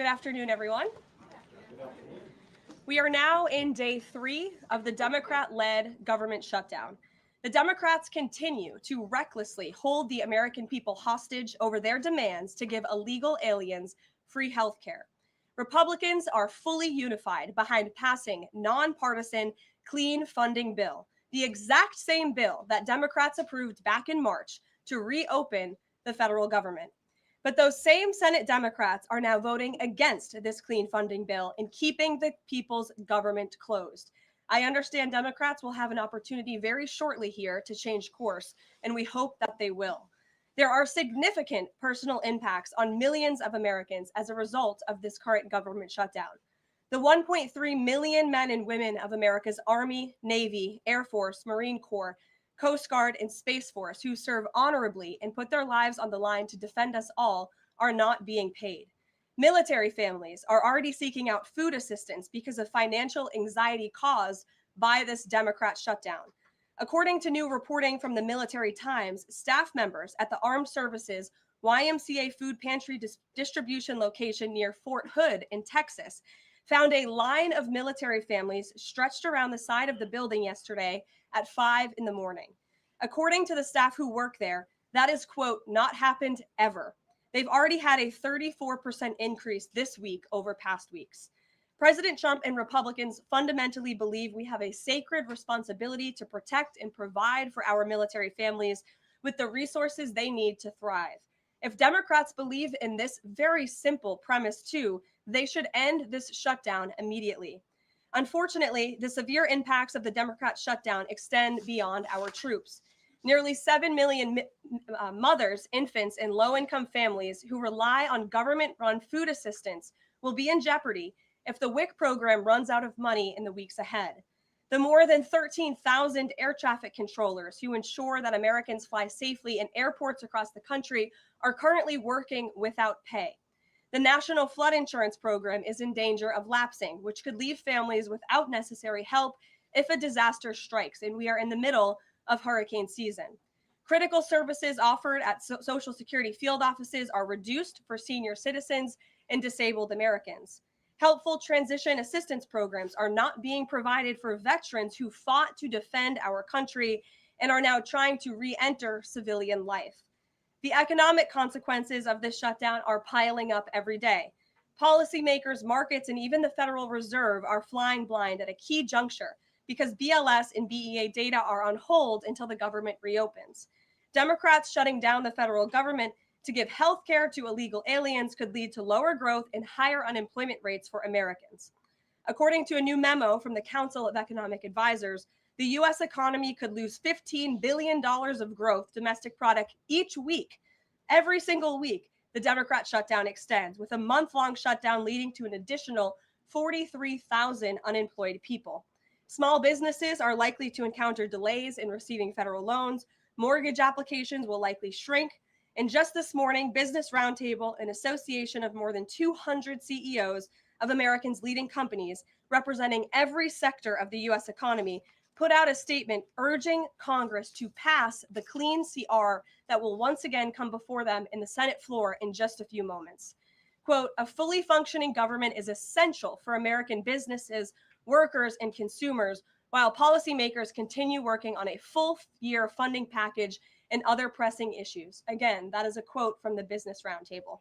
Good afternoon, everyone. We are now in day 3 of the Democrat-led government shutdown. The Democrats continue to recklessly hold the American people hostage over their demands to give illegal aliens free health care. Republicans are fully unified behind passing nonpartisan clean funding bill, the exact same bill that Democrats approved back in March to reopen the federal government. But those same Senate Democrats are now voting against this clean funding bill and keeping the people's government closed. I understand Democrats will have an opportunity very shortly here to change course, and we hope that they will. There are significant personal impacts on millions of Americans as a result of this current government shutdown. The 1.3 million men and women of America's Army, Navy, Air Force, Marine Corps, Coast Guard, and Space Force who serve honorably and put their lives on the line to defend us all are not being paid. Military families are already seeking out food assistance because of financial anxiety caused by this Democrat shutdown. According to new reporting from the Military Times, staff members at the Armed Services YMCA food pantry distribution location near Fort Hood in Texas found a line of military families stretched around the side of the building yesterday at 5 in the morning. According to the staff who work there, that is, quote, not happened ever. They've already had a 34% increase this week over past weeks. President Trump and Republicans fundamentally believe we have a sacred responsibility to protect and provide for our military families with the resources they need to thrive. If Democrats believe in this very simple premise too, they should end this shutdown immediately. Unfortunately, the severe impacts of the Democrat shutdown extend beyond our troops. Nearly 7 million mothers, infants, and low-income families who rely on government-run food assistance will be in jeopardy if the WIC program runs out of money in the weeks ahead. The more than 13,000 air traffic controllers who ensure that Americans fly safely in airports across the country are currently working without pay. The National Flood Insurance Program is in danger of lapsing, which could leave families without necessary help if a disaster strikes, and we are in the middle of hurricane season. Critical services offered at Social Security field offices are reduced for senior citizens and disabled Americans. Helpful transition assistance programs are not being provided for veterans who fought to defend our country and are now trying to re-enter civilian life. The economic consequences of this shutdown are piling up every day. Policymakers, markets, and even the Federal Reserve are flying blind at a key juncture because BLS and BEA data are on hold until the government reopens. Democrats shutting down the federal government to give health care to illegal aliens could lead to lower growth and higher unemployment rates for Americans. According to a new memo from the Council of Economic Advisors, the U.S. economy could lose $15 billion of growth domestic product each week. Every single week, the Democrat shutdown extends, with a month-long shutdown leading to an additional 43,000 unemployed people. Small businesses are likely to encounter delays in receiving federal loans. Mortgage applications will likely shrink. And just this morning, Business Roundtable, an association of more than 200 CEOs of Americans' leading companies representing every sector of the U.S. economy, put out a statement urging Congress to pass the clean CR that will once again come before them in the Senate floor in just a few moments. Quote, a fully functioning government is essential for American businesses, workers, and consumers, while policymakers continue working on a full-year funding package and other pressing issues. Again, that is a quote from the Business Roundtable.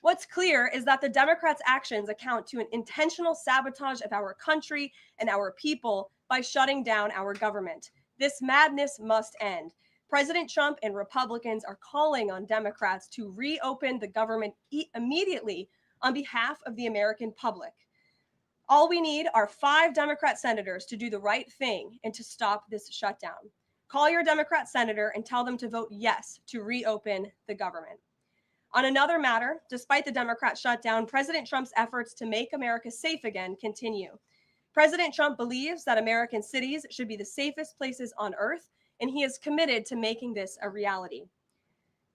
What's clear is that the Democrats' actions account to an intentional sabotage of our country and our people by shutting down our government. This madness must end. President Trump and Republicans are calling on Democrats to reopen the government immediately on behalf of the American public. All we need are 5 Democrat senators to do the right thing and to stop this shutdown. Call your Democrat senator and tell them to vote yes to reopen the government. On another matter, despite the Democrat shutdown, President Trump's efforts to make America safe again continue. President Trump believes that American cities should be the safest places on earth, and he is committed to making this a reality.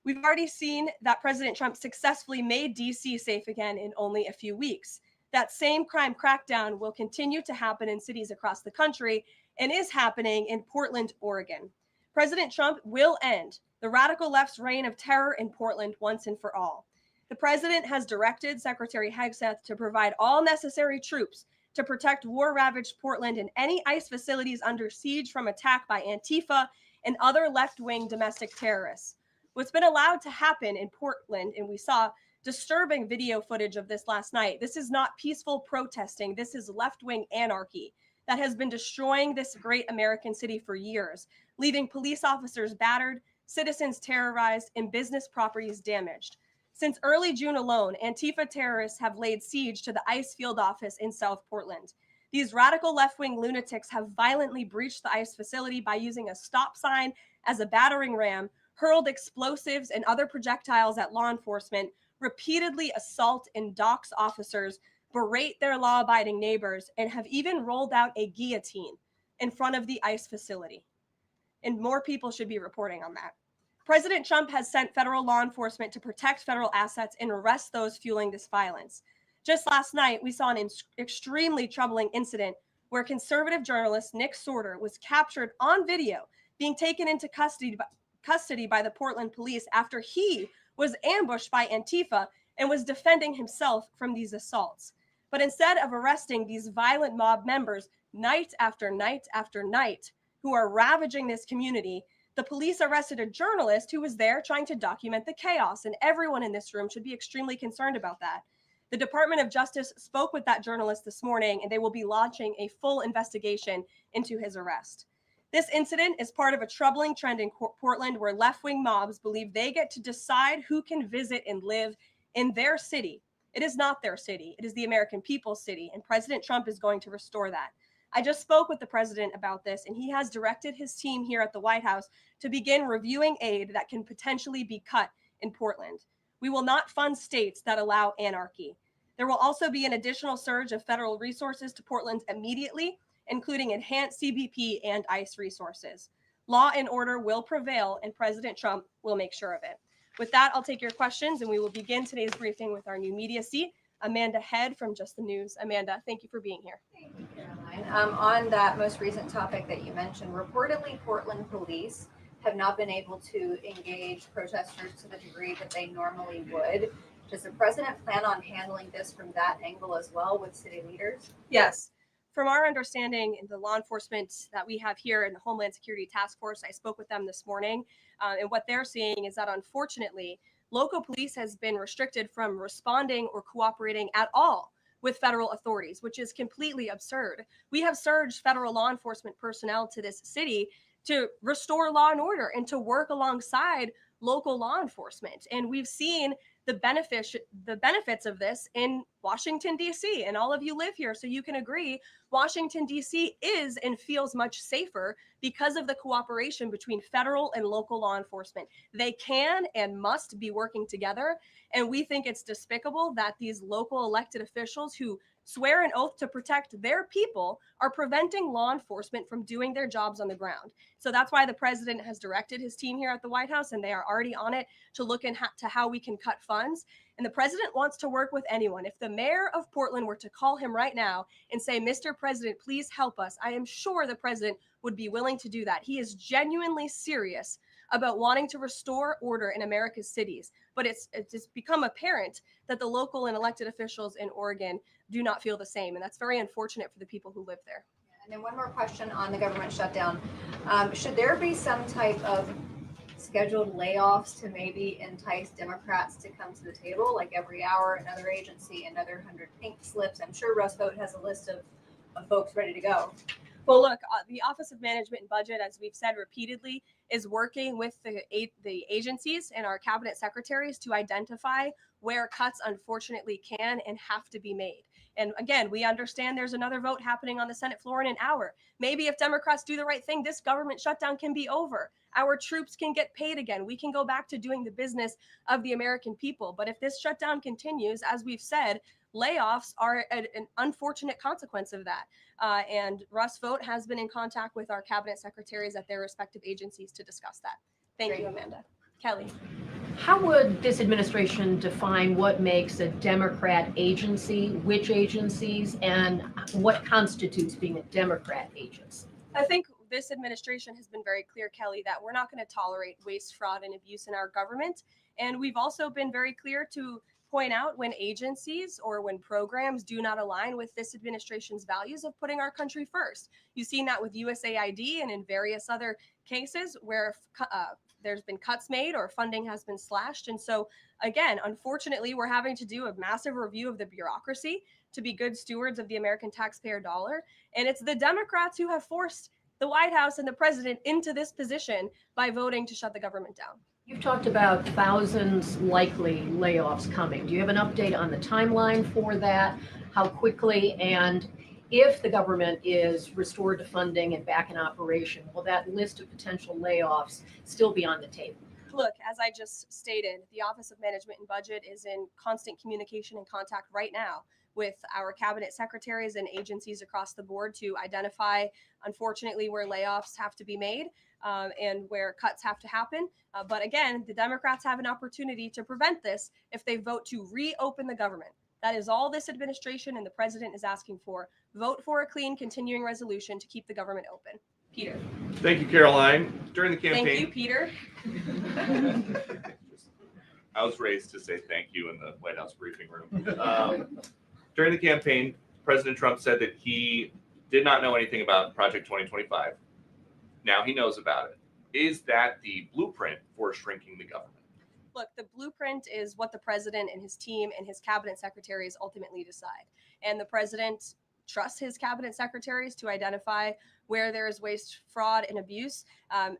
We've already seen that President Trump successfully made D.C. safe again in only a few weeks. That same crime crackdown will continue to happen in cities across the country and is happening in Portland, Oregon. President Trump will end the radical left's reign of terror in Portland once and for all. The president has directed Secretary Hegseth to provide all necessary troops to protect war-ravaged Portland and any ICE facilities under siege from attack by Antifa and other left-wing domestic terrorists. What's been allowed to happen in Portland, and we saw disturbing video footage of this last night, this is not peaceful protesting. This is left-wing anarchy that has been destroying this great American city for years, leaving police officers battered, citizens terrorized, and business properties damaged. Since early June alone, Antifa terrorists have laid siege to the ICE field office in South Portland. These radical left-wing lunatics have violently breached the ICE facility by using a stop sign as a battering ram, hurled explosives and other projectiles at law enforcement, repeatedly assault and dox officers, berate their law-abiding neighbors, and have even rolled out a guillotine in front of the ICE facility. And more people should be reporting on that. President Trump has sent federal law enforcement to protect federal assets and arrest those fueling this violence. Just last night, we saw an extremely troubling incident where conservative journalist Nick Sorter was captured on video being taken into custody by the Portland police after he was ambushed by Antifa and was defending himself from these assaults. But instead of arresting these violent mob members night after night after night who are ravaging this community, the police arrested a journalist who was there trying to document the chaos, and everyone in this room should be extremely concerned about that. The Department of Justice spoke with that journalist this morning, and they will be launching a full investigation into his arrest. This incident is part of a troubling trend in Portland where left-wing mobs believe they get to decide who can visit and live in their city. It is not their city. It is the American people's city, and President Trump is going to restore that. I just spoke with the president about this, and he has directed his team here at the White House to begin reviewing aid that can potentially be cut in Portland. We will not fund states that allow anarchy. There will also be an additional surge of federal resources to Portland immediately, including enhanced CBP and ICE resources. Law and order will prevail, and President Trump will make sure of it. With that, I'll take your questions, and we will begin today's briefing with our new media seat, Amanda Head from Just the News. Amanda, thank you for being here. Thank you, Karoline. On that most recent topic that you mentioned, reportedly Portland police have not been able to engage protesters to the degree that they normally would. Does the president plan on handling this from that angle as well with city leaders? Yes. From our understanding in the law enforcement that we have here in the Homeland Security Task Force, I spoke with them this morning, and what they're seeing is that unfortunately, local police has been restricted from responding or cooperating at all with federal authorities, which is completely absurd. We have surged federal law enforcement personnel to this city to restore law and order and to work alongside local law enforcement. And we've seen the benefits of this in Washington, D.C. And all of you live here, so you can agree Washington, D.C. is and feels much safer because of the cooperation between federal and local law enforcement. They can and must be working together. And we think it's despicable that these local elected officials who swear an oath to protect their people are preventing law enforcement from doing their jobs on the ground. So that's why the president has directed his team here at the White House, and they are already on it to look into how we can cut funds. And the president wants to work with anyone. If the mayor of Portland were to call him right now and say, "Mr. President, please help us," I am sure the president would be willing to do that. He is genuinely serious about wanting to restore order in America's cities. But it's become apparent that the local and elected officials in Oregon do not feel the same. And that's very unfortunate for the people who live there. And then one more question on the government shutdown. Should there be some type of scheduled layoffs to maybe entice Democrats to come to the table, like every hour, another agency, another 100 pink slips? I'm sure Russ Vought has a list of folks ready to go. Well, look, the Office of Management and Budget, as we've said repeatedly, is working with the agencies and our cabinet secretaries to identify where cuts unfortunately can and have to be made. And again, we understand there's another vote happening on the Senate floor in an hour. Maybe if Democrats do the right thing, this government shutdown can be over. Our troops can get paid again. We can go back to doing the business of the American people. But if this shutdown continues, as we've said, layoffs are an unfortunate consequence of that. And Russ Vought has been in contact with our cabinet secretaries at their respective agencies to discuss that. Thank you, Amanda. Kelly. How would this administration define what makes a Democrat agency, which agencies, and what constitutes being a Democrat agency? I think this administration has been very clear, Kelly, that we're not going to tolerate waste, fraud, and abuse in our government. And we've also been very clear to point out when agencies or when programs do not align with this administration's values of putting our country first. You've seen that with USAID and in various other cases where there's been cuts made or funding has been slashed. And so, again, unfortunately, we're having to do a massive review of the bureaucracy to be good stewards of the American taxpayer dollar. And it's the Democrats who have forced the White House and the president into this position by voting to shut the government down. You've talked about thousands likely layoffs coming. Do you have an update on the timeline for that? How quickly? And if the government is restored to funding and back in operation, will that list of potential layoffs still be on the table? Look, as I just stated, the Office of Management and Budget is in constant communication and contact right now with our cabinet secretaries and agencies across the board to identify, unfortunately, where layoffs have to be made and where cuts have to happen. But again, the Democrats have an opportunity to prevent this if they vote to reopen the government. That is all this administration and the president is asking for. Vote for a clean continuing resolution to keep the government open. Peter. Thank you, Karoline. During the campaign. Thank you, Peter. I was raised to say thank you in the White House briefing room. During the campaign, President Trump said that he did not know anything about Project 2025. Now he knows about it. Is that the blueprint for shrinking the government? Look, the blueprint is what the president and his team and his cabinet secretaries ultimately decide. And the president trusts his cabinet secretaries to identify where there is waste, fraud, and abuse.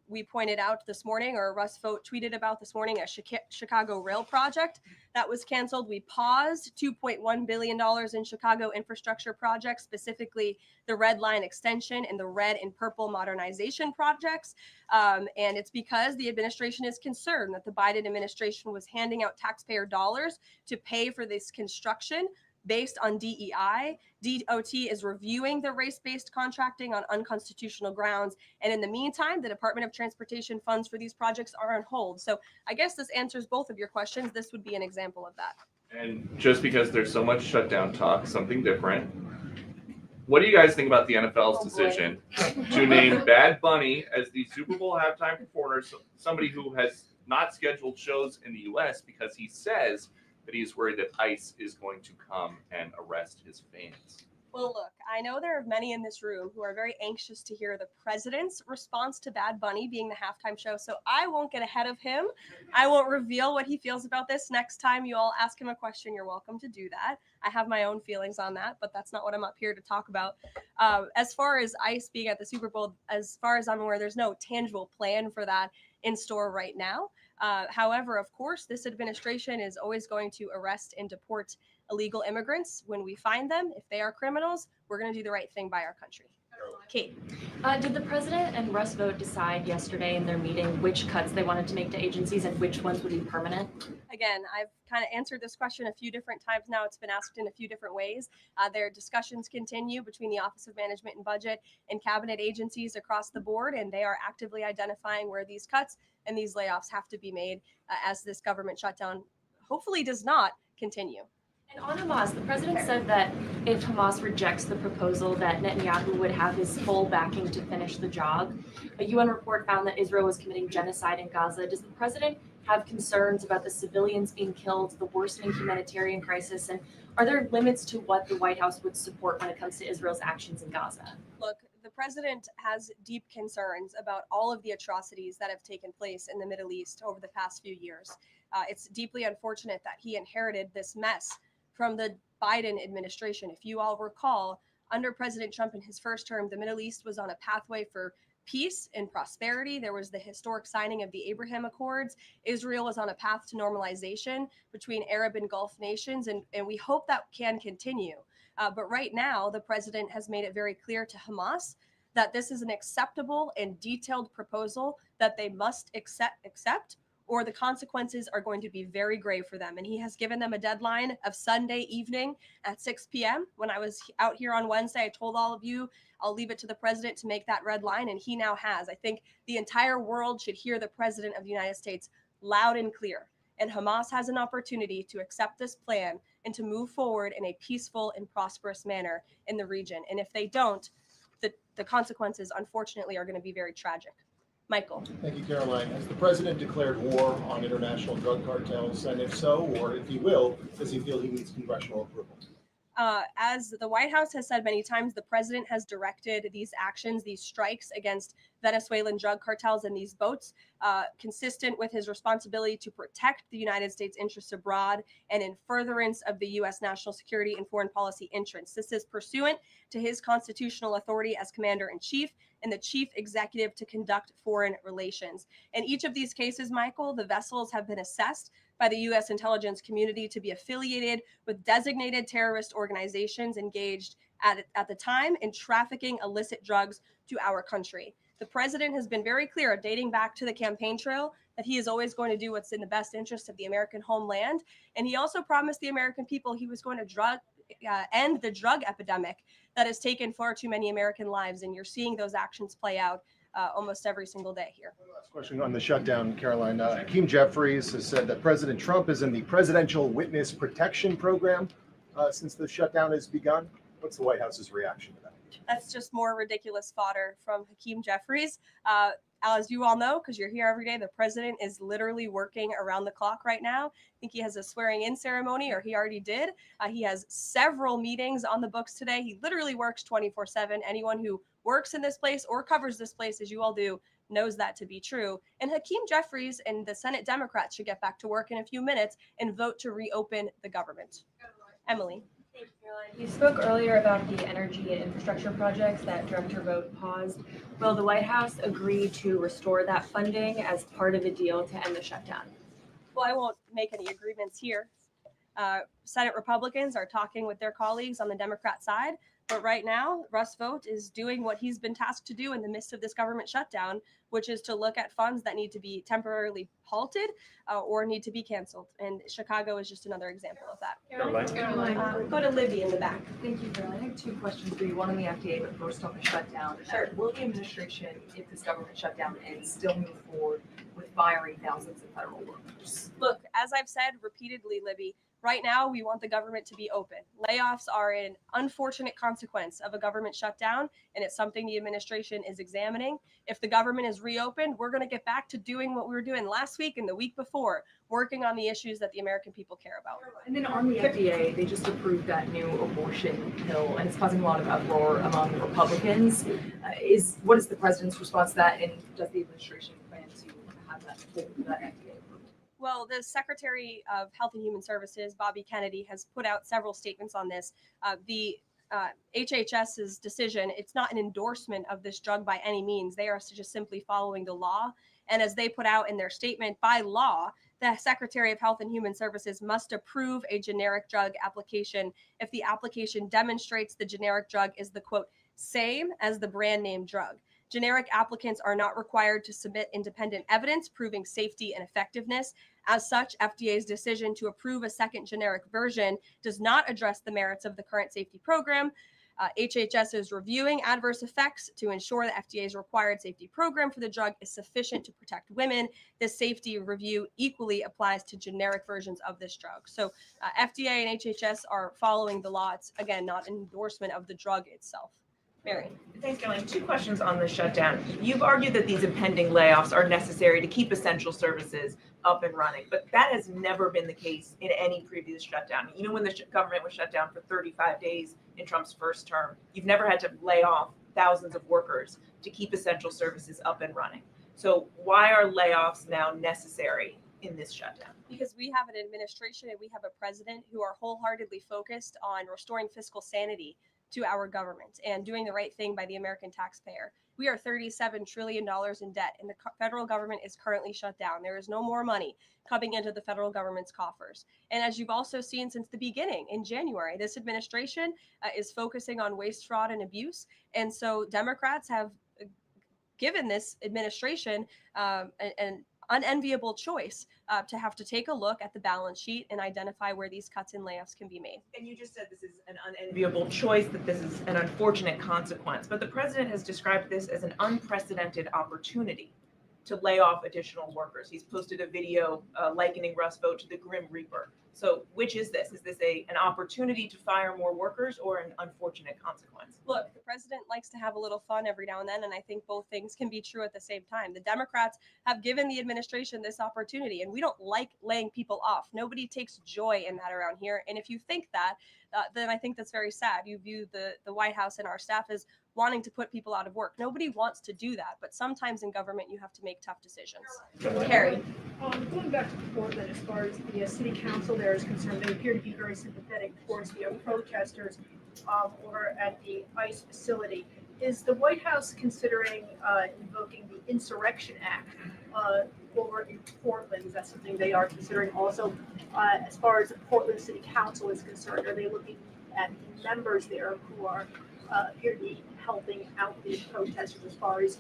We pointed out this morning, or Russ Vogt tweeted about this morning, a Chicago rail project that was canceled. We paused $2.1 billion in Chicago infrastructure projects, specifically the Red Line extension and the red and purple modernization projects. And it's because the administration is concerned that the Biden administration was handing out taxpayer dollars to pay for this construction based on DEI. DOT is reviewing the race-based contracting on unconstitutional grounds. And in the meantime, the Department of Transportation funds for these projects are on hold. So I guess this answers both of your questions. This would be an example of that. And just because there's so much shutdown talk, something different. What do you guys think about the NFL's decision to name Bad Bunny as the Super Bowl halftime performer, somebody who has not scheduled shows in the U.S. because he says that he's worried that ICE is going to come and arrest his fans? Well, look, I know there are many in this room who are very anxious to hear the president's response to Bad Bunny being the halftime show, so I won't get ahead of him. I won't reveal what he feels about this. Next time you all ask him a question, you're welcome to do that. I have my own feelings on that, but that's not what I'm up here to talk about. As far as ICE being at the Super Bowl, as far as I'm aware, there's no tangible plan for that in store right now. However, of course, this administration is always going to arrest and deport illegal immigrants when we find them. If they are criminals, we're going to do the right thing by our country. Kate. Did the president and Russ Vogt decide yesterday in their meeting which cuts they wanted to make to agencies and which ones would be permanent? Again, I've kind of answered this question a few different times now. It's been asked in a few different ways. Their discussions continue between the Office of Management and Budget and cabinet agencies across the board, and they are actively identifying where these cuts and these layoffs have to be made as this government shutdown hopefully does not continue. And on Hamas, the president said that if Hamas rejects the proposal, that Netanyahu would have his full backing to finish the job. A UN report found that Israel was committing genocide in Gaza. Does the president have concerns about the civilians being killed, the worsening humanitarian crisis, and are there limits to what the White House would support when it comes to Israel's actions in Gaza? Look, the president has deep concerns about all of the atrocities that have taken place in the Middle East over the past few years. It's deeply unfortunate that he inherited this mess from the Biden administration. If you all recall, under President Trump in his first term, the Middle East was on a pathway for peace and prosperity. There was the historic signing of the Abraham Accords. Israel was on a path to normalization between Arab and Gulf nations, and we hope that can continue. But right now, the president has made it very clear to Hamas that this is an acceptable and detailed proposal that they must accept, or the consequences are going to be very grave for them. And he has given them a deadline of Sunday evening at 6 p.m. When I was out here on Wednesday, I told all of you, I'll leave it to the president to make that red line, and he now has. I think the entire world should hear the president of the United States loud and clear. And Hamas has an opportunity to accept this plan and to move forward in a peaceful and prosperous manner in the region. And if they don't, the consequences, unfortunately, are going to be very tragic. Michael. Thank you, Caroline. Has the president declared war on international drug cartels? And if so, or if he will, does he feel he needs congressional approval? As the White House has said many times, the president has directed these actions, these strikes against Venezuelan drug cartels and these boats, consistent with his responsibility to protect the United States interests abroad and in furtherance of the U.S. national security and foreign policy interests. This is pursuant to his constitutional authority as commander-in-chief and the chief executive to conduct foreign relations. In each of these cases, Michael, the vessels have been assessed by the U.S. intelligence community to be affiliated with designated terrorist organizations engaged at the time in trafficking illicit drugs to our country. The president has been very clear, dating back to the campaign trail, that he is always going to do what's in the best interest of the American homeland. And he also promised the American people he was going to end the drug epidemic that has taken far too many American lives. And you're seeing those actions play out almost every single day here. Last question on the shutdown, Caroline. Hakeem Jeffries has said that President Trump is in the Presidential Witness Protection Program since the shutdown has begun. What's the White House's reaction to that? That's just more ridiculous fodder from Hakeem Jeffries. As you all know, because you're here every day, the president is literally working around the clock right now. I think he has a swearing-in ceremony, or he already did. He has several meetings on the books today. He literally works 24/7. Anyone who works in this place or covers this place, as you all do, knows that to be true. And Hakeem Jeffries and the Senate Democrats should get back to work in a few minutes and vote to reopen the government. Emily. Thank you, Caroline. You spoke earlier about the energy and infrastructure projects that Director Vogt paused. Will the White House agree to restore that funding as part of a deal to end the shutdown? Well, I won't make any agreements here. Senate Republicans are talking with their colleagues on the Democrat side. But right now, Russ Vought is doing what he's been tasked to do in the midst of this government shutdown, which is to look at funds that need to be temporarily halted or need to be canceled. And Chicago is just another example of that. Caroline. Go to Libby in the back. Thank you, Caroline. I have two questions for you. One on the FDA, but first on the shutdown. Sure. Will the administration, if this government shutdown ends, still move forward with firing thousands of federal workers? Look, as I've said repeatedly, Libby, right now, we want the government to be open. Layoffs are an unfortunate consequence of a government shutdown, and it's something the administration is examining. If the government is reopened, we're going to get back to doing what we were doing last week and the week before, working on the issues that the American people care about. And then on the FDA, they just approved that new abortion pill, and it's causing a lot of uproar among Republicans. What is the president's response to that, and does the administration plan to have that FDA approved? Well, the Secretary of Health and Human Services, Bobby Kennedy, has put out several statements on this. The HHS's decision, it's not an endorsement of this drug by any means. They are just simply following the law. And as they put out in their statement, by law, the Secretary of Health and Human Services must approve a generic drug application if the application demonstrates the generic drug is the, quote, same as the brand name drug. Generic applicants are not required to submit independent evidence proving safety and effectiveness. As such, FDA's decision to approve a second generic version does not address the merits of the current safety program. HHS is reviewing adverse effects to ensure the FDA's required safety program for the drug is sufficient to protect women. This safety review equally applies to generic versions of this drug. So FDA and HHS are following the law. It's, again, not an endorsement of the drug itself. Mary. Thanks, Caroline. Two questions on the shutdown. You've argued that these impending layoffs are necessary to keep essential services up and running, but that has never been the case in any previous shutdown. Even when the government was shut down for 35 days in Trump's first term, you've never had to lay off thousands of workers to keep essential services up and running. So why are layoffs now necessary in this shutdown? Because we have an administration and we have a president who are wholeheartedly focused on restoring fiscal sanity to our government and doing the right thing by the American taxpayer. We are $37 trillion in debt, and the federal government is currently shut down. There is no more money coming into the federal government's coffers. And as you've also seen since the beginning in January, this administration is focusing on waste, fraud, and abuse. And so Democrats have given this administration an unenviable choice to have to take a look at the balance sheet and identify where these cuts and layoffs can be made. And you just said this is an unenviable choice, that this is an unfortunate consequence, but the president has described this as an unprecedented opportunity. to lay off additional workers. He's posted a video likening Rust Vote to the Grim Reaper. So which is this? Is this an opportunity to fire more workers or an unfortunate consequence? Look, the president likes to have a little fun every now and then, and I think both things can be true at the same time. The Democrats have given the administration this opportunity, and we don't like laying people off. Nobody takes joy in that around here. And if you think that, then I think that's very sad. You view the White House and our staff as wanting to put people out of work. Nobody wants to do that, but sometimes in government you have to make tough decisions. Carrie. Going back to Portland, as far as the city council there is concerned, they appear to be very sympathetic towards the protesters over at the ICE facility. Is the White House considering invoking the Insurrection Act over in Portland? Is that something they are considering also? As far as the Portland City Council is concerned, are they looking at the members there who are appear to be helping out the protesters as far as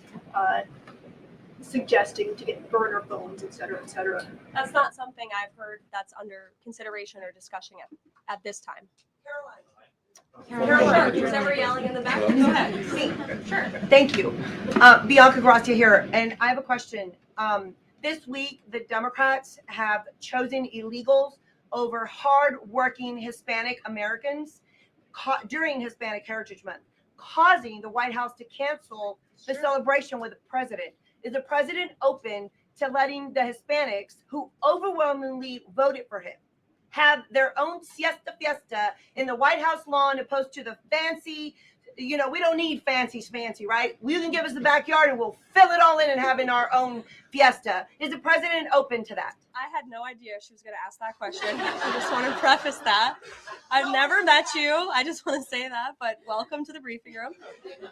suggesting to get burner phones, et cetera, et cetera? That's not something I've heard that's under consideration or discussion at this time. Caroline. Who's ever yelling in the back? Go ahead. Sure. Thank you. Bianca Gracia here, and I have a question. This week, the Democrats have chosen illegals over hard-working Hispanic Americans during Hispanic Heritage Month, causing the White House to cancel the celebration with the president. Is the president open to letting the Hispanics who overwhelmingly voted for him have their own siesta fiesta in the White House lawn opposed to the fancy, we don't need fancy, right? You can give us the backyard and we'll fill it all in and have in our own fiesta. Is the president open to that? I had no idea she was going to ask that question. I just want to preface that. I've never met you. I just want to say that, but welcome to the briefing room.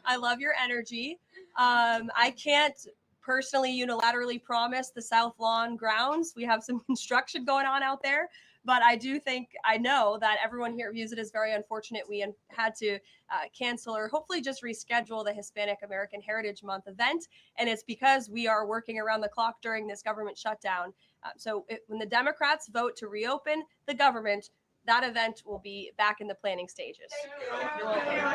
I love your energy. I can't personally unilaterally promise the South Lawn grounds. We have some construction going on out there. But I know that everyone here views it as very unfortunate we had to cancel or hopefully just reschedule the Hispanic American Heritage Month event. And it's because we are working around the clock during this government shutdown. When the Democrats vote to reopen the government, that event will be back in the planning stages.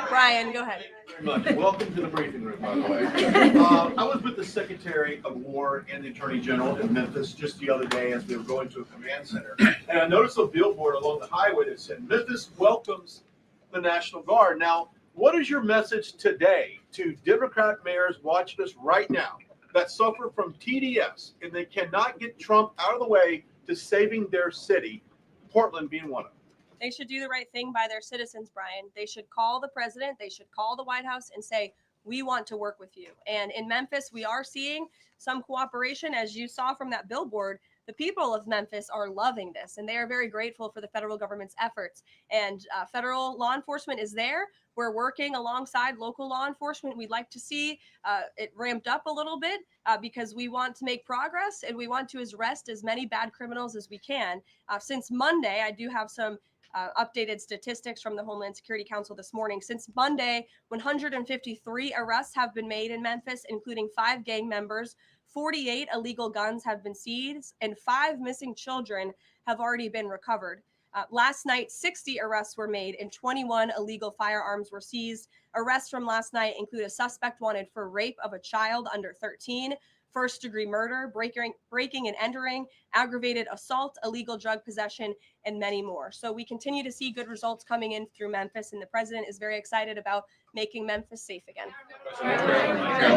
Brian, go ahead. Very much. Welcome to the briefing room, by the way. I was with the Secretary of War and the Attorney General in Memphis just the other day as we were going to a command center. And I noticed a billboard along the highway that said, Memphis welcomes the National Guard. Now, what is your message today to Democrat mayors watching us right now that suffer from TDS and they cannot get Trump out of the way to saving their city, Portland being one of them? They should do the right thing by their citizens, Brian. They should call the president. They should call the White House and say, we want to work with you. And in Memphis, we are seeing some cooperation. As you saw from that billboard, the people of Memphis are loving this, and they are very grateful for the federal government's efforts. And federal law enforcement is there. We're working alongside local law enforcement. We'd like to see it ramped up a little bit because we want to make progress and we want to arrest as many bad criminals as we can. Since Monday, I do have some updated statistics from the Homeland Security Council this morning. Since Monday, 153 arrests have been made in Memphis, including 5 gang members. 48 illegal guns have been seized, and 5 missing children have already been recovered. Last night, 60 arrests were made and 21 illegal firearms were seized. Arrests from last night include a suspect wanted for rape of a child under 13, first-degree murder, breaking and entering, aggravated assault, illegal drug possession, and many more. So we continue to see good results coming in through Memphis, and the president is very excited about making Memphis safe again.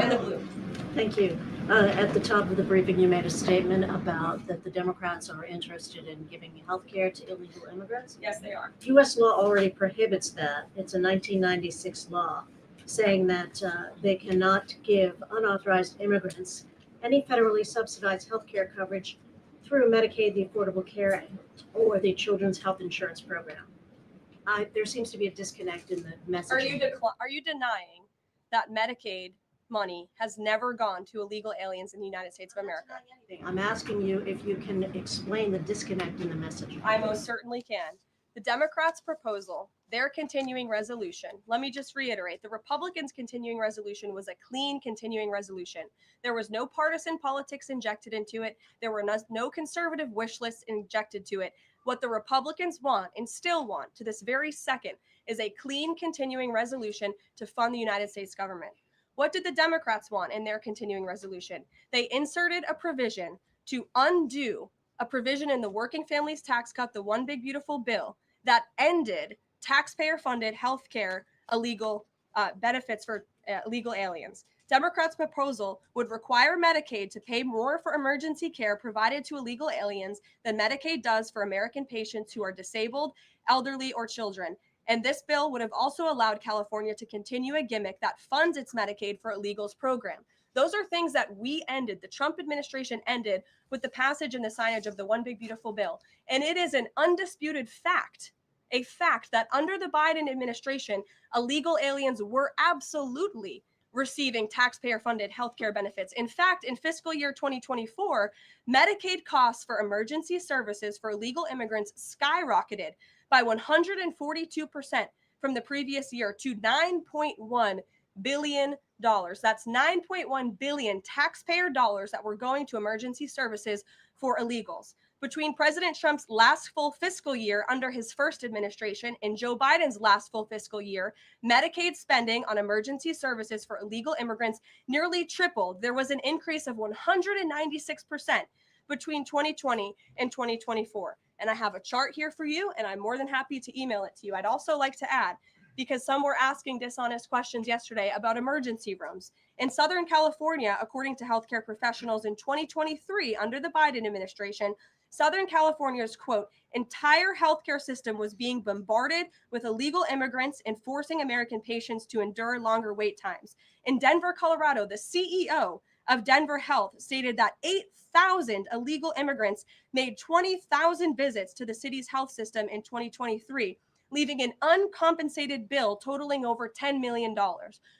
In the blue. Thank you. At the top of the briefing, you made a statement about that the Democrats are interested in giving health care to illegal immigrants. Yes, they are. U.S. law already prohibits that. It's a 1996 law saying that they cannot give unauthorized immigrants any federally subsidized health care coverage through Medicaid, the Affordable Care Act, or the Children's Health Insurance Program. There seems to be a disconnect in the messaging. Are you denying that Medicaid money has never gone to illegal aliens in the United States of America? I'm asking you if you can explain the disconnect in the message. I most certainly can. The Democrats' proposal, their continuing resolution, let me just reiterate, the Republicans' continuing resolution was a clean continuing resolution. There was no partisan politics injected into it. There were no conservative wish lists injected to it. What the Republicans want and still want to this very second is a clean continuing resolution to fund the United States government. What did the Democrats want in their continuing resolution? They inserted a provision to undo a provision in the Working Families Tax Cut, the One Big Beautiful Bill, that ended taxpayer-funded health care illegal benefits for illegal aliens. Democrats' proposal would require Medicaid to pay more for emergency care provided to illegal aliens than Medicaid does for American patients who are disabled, elderly, or children. And this bill would have also allowed California to continue a gimmick that funds its Medicaid for illegals program. Those are things that we ended, the Trump administration ended with the passage and the signage of the One Big Beautiful Bill. And it is an undisputed fact, a fact that under the Biden administration, illegal aliens were absolutely receiving taxpayer-funded healthcare benefits. In fact, in fiscal year 2024, Medicaid costs for emergency services for illegal immigrants skyrocketed by 142% from the previous year to $9.1 billion. That's 9.1 billion taxpayer dollars that were going to emergency services for illegals. Between President Trump's last full fiscal year under his first administration and Joe Biden's last full fiscal year, Medicaid spending on emergency services for illegal immigrants nearly tripled. There was an increase of 196% between 2020 and 2024. And I have a chart here for you, and I'm more than happy to email it to you. I'd also like to add, because some were asking dishonest questions yesterday about emergency rooms. In Southern California, according to healthcare professionals in 2023, under the Biden administration, Southern California's, quote, entire healthcare system was being bombarded with illegal immigrants and forcing American patients to endure longer wait times. In Denver, Colorado, the CEO of Denver Health stated that 8,000 illegal immigrants made 20,000 visits to the city's health system in 2023, leaving an uncompensated bill totaling over $10 million.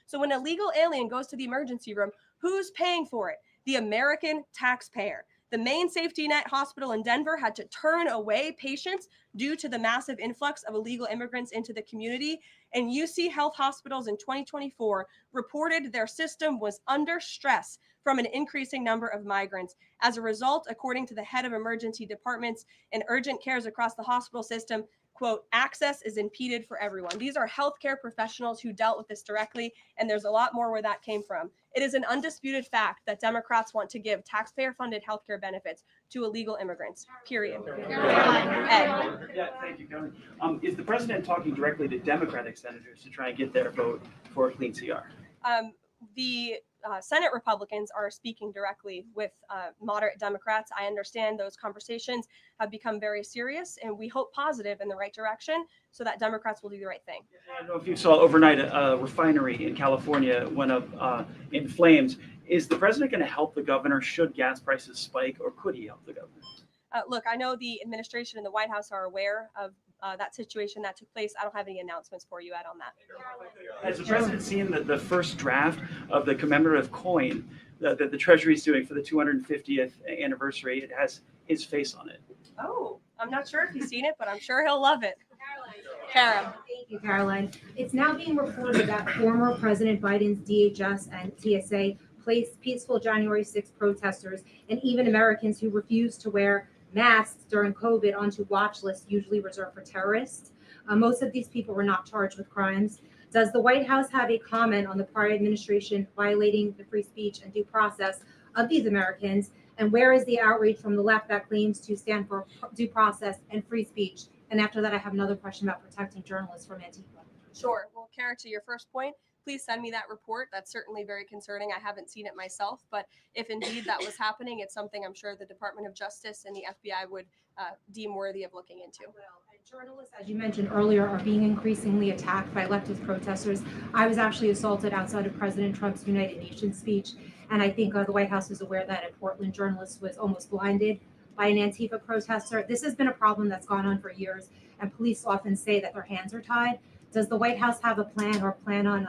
So when a legal alien goes to the emergency room, who's paying for it? The American taxpayer. The main safety net hospital in Denver had to turn away patients due to the massive influx of illegal immigrants into the community. And UC Health hospitals in 2024 reported their system was under stress from an increasing number of migrants. As a result, according to the head of emergency departments and urgent cares across the hospital system, quote, access is impeded for everyone. These are healthcare professionals who dealt with this directly, and there's a lot more where that came from. It is an undisputed fact that Democrats want to give taxpayer-funded healthcare benefits to illegal immigrants, period. Ed. Yeah, thank you, Karoline. Is the president talking directly to Democratic senators to try and get their vote for a clean CR? The Senate Republicans are speaking directly with moderate Democrats. I understand those conversations have become very serious, and we hope positive in the right direction so that Democrats will do the right thing. I don't know if you saw overnight a refinery in California went up in flames. Is the president going to help the governor should gas prices spike, or could he help the governor? Look, I know the administration and the White House are aware of that situation that took place. I don't have any announcements for you, Ed, on that. Has the president seen the first draft of the commemorative coin that the Treasury is doing for the 250th anniversary? It has his face on it. Oh, I'm not sure if he's seen it, but I'm sure he'll love it. Kara. Thank you, Caroline. It's now being reported that former President Biden's DHS and TSA placed peaceful January 6 protesters and even Americans who refused to wear masks during COVID onto watch lists usually reserved for terrorists. Most of these people were not charged with crimes. Does the White House have a comment on the prior administration violating the free speech and due process of these Americans? And where is the outrage from the left that claims to stand for due process and free speech? And after that, I have another question about protecting journalists from Antifa. Sure. Well, Kara, to your first point, please send me that report. That's certainly very concerning. I haven't seen it myself, but if indeed that was happening, it's something I'm sure the Department of Justice and the FBI would deem worthy of looking into. Journalists, as you mentioned earlier, are being increasingly attacked by leftist protesters. I was actually assaulted outside of President Trump's United Nations speech, and I think the White House is aware that a Portland journalist was almost blinded by an Antifa protester. This has been a problem that's gone on for years, and police often say that their hands are tied. Does the White House have a plan or plan on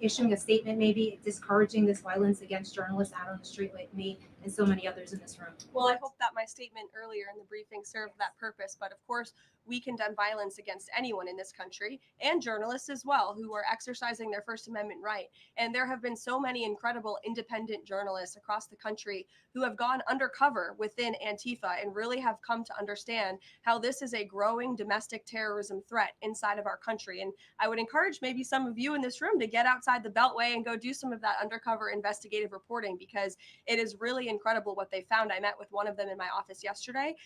issuing a statement, maybe discouraging this violence against journalists out on the street like me, and so many others in this room. Well, I hope that my statement earlier in the briefing served that purpose. But of course, we condemn violence against anyone in this country and journalists as well who are exercising their First Amendment right. And there have been so many incredible independent journalists across the country who have gone undercover within Antifa and really have come to understand how this is a growing domestic terrorism threat inside of our country. And I would encourage maybe some of you in this room to get outside the Beltway and go do some of that undercover investigative reporting, because it is really incredible what they found. I met with one of them in my office yesterday,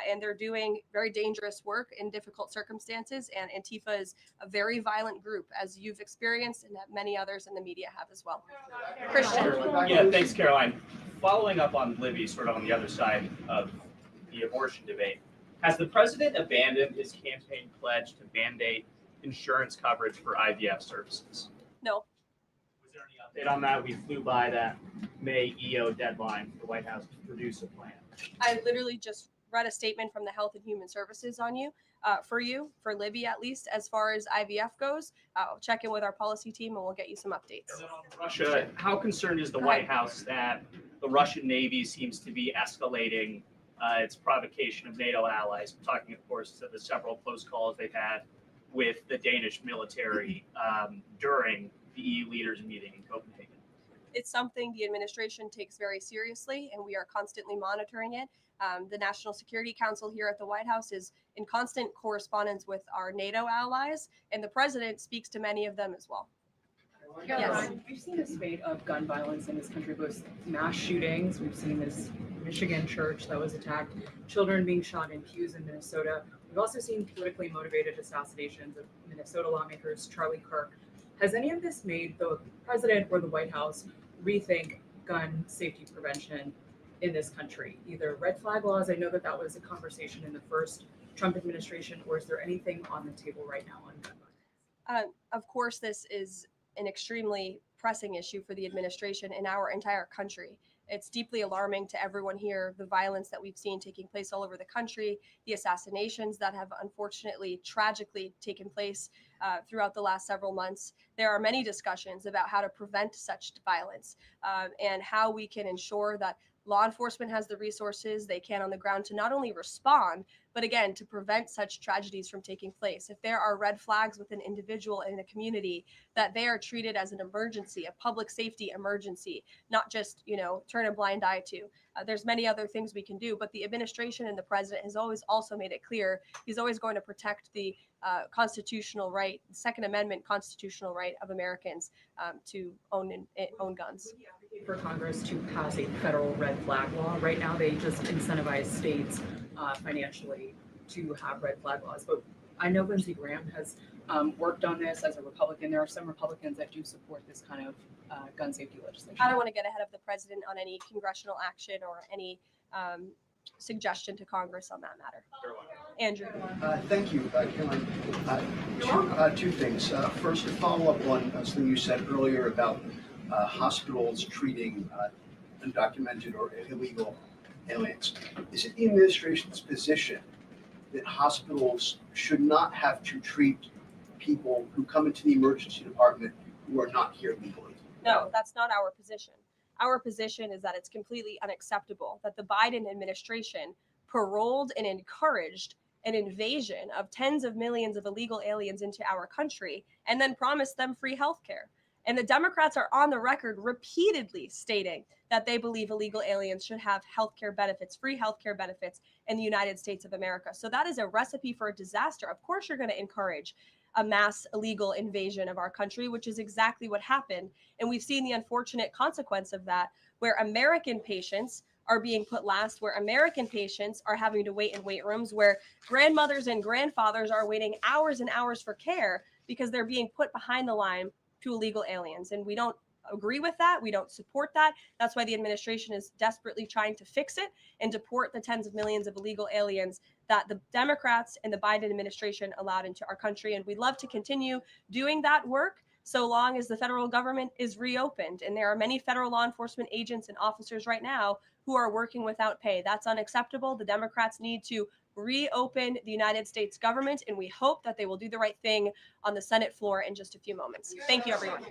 and they're doing very dangerous work in difficult circumstances. And Antifa is a very violent group, as you've experienced and that many others in the media have as well. Christian. Yeah, thanks, Caroline. Following up on Libby, sort of on the other side of the abortion debate, has the president abandoned his campaign pledge to mandate insurance coverage for IVF services? No. Was there any update on that? We flew by that May EO deadline for the White House to produce a plan. I literally just read a statement from the Health and Human Services on you, for Libby at least, as far as IVF goes. I'll check in with our policy team and we'll get you some updates. Russia, how concerned is the White House that the Russian Navy seems to be escalating its provocation of NATO allies? We're talking, of course, of the several close calls they've had with the Danish military during the EU leaders meeting in Copenhagen. It's something the administration takes very seriously, and we are constantly monitoring it. The National Security Council here at the White House is in constant correspondence with our NATO allies, and the president speaks to many of them as well. Yes. We've seen a spate of gun violence in this country, both mass shootings. We've seen this Michigan church that was attacked, children being shot in pews in Minnesota. We've also seen politically motivated assassinations of Minnesota lawmakers, Charlie Kirk. Has any of this made the president or the White House rethink gun safety prevention in this country? Either red flag laws, I know that was a conversation in the first Trump administration, or is there anything on the table right now on gun violence? Of course, this is an extremely pressing issue for the administration in our entire country. It's deeply alarming to everyone here, the violence that we've seen taking place all over the country, the assassinations that have unfortunately, tragically taken place throughout the last several months. There are many discussions about how to prevent such violence and how we can ensure that law enforcement has the resources they can on the ground to not only respond, but again, to prevent such tragedies from taking place. If there are red flags with an individual in a community, that they are treated as an emergency, a public safety emergency, not just, turn a blind eye to. There's many other things we can do, but the administration and the president has always also made it clear he's always going to protect the constitutional right, Second Amendment constitutional right of Americans to own guns. For Congress to pass a federal red flag law. Right now, they just incentivize states financially to have red flag laws. But I know Lindsey Graham has worked on this as a Republican. There are some Republicans that do support this kind of gun safety legislation. I don't want to get ahead of the president on any congressional action or any suggestion to Congress on that matter. Andrew. Thank you, Caroline. Two things. First, to follow up on something you said earlier about hospitals treating undocumented or illegal aliens. Is it the administration's position that hospitals should not have to treat people who come into the emergency department who are not here legally? No, that's not our position. Our position is that it's completely unacceptable that the Biden administration paroled and encouraged an invasion of tens of millions of illegal aliens into our country and then promised them free health care. And the Democrats are on the record repeatedly stating that they believe illegal aliens should have healthcare benefits, free healthcare benefits in the United States of America. So that is a recipe for a disaster. Of course, you're going to encourage a mass illegal invasion of our country, which is exactly what happened. And we've seen the unfortunate consequence of that, where American patients are being put last, where American patients are having to wait in wait rooms, where grandmothers and grandfathers are waiting hours and hours for care because they're being put behind the line to illegal aliens. And we don't agree with that. We don't support that. That's why the administration is desperately trying to fix it and deport the tens of millions of illegal aliens that the Democrats and the Biden administration allowed into our country. And we'd love to continue doing that work so long as the federal government is reopened. And there are many federal law enforcement agents and officers right now who are working without pay. That's unacceptable. The Democrats need to reopen the United States government, and we hope that they will do the right thing on the Senate floor in just a few moments. Thank you, everyone.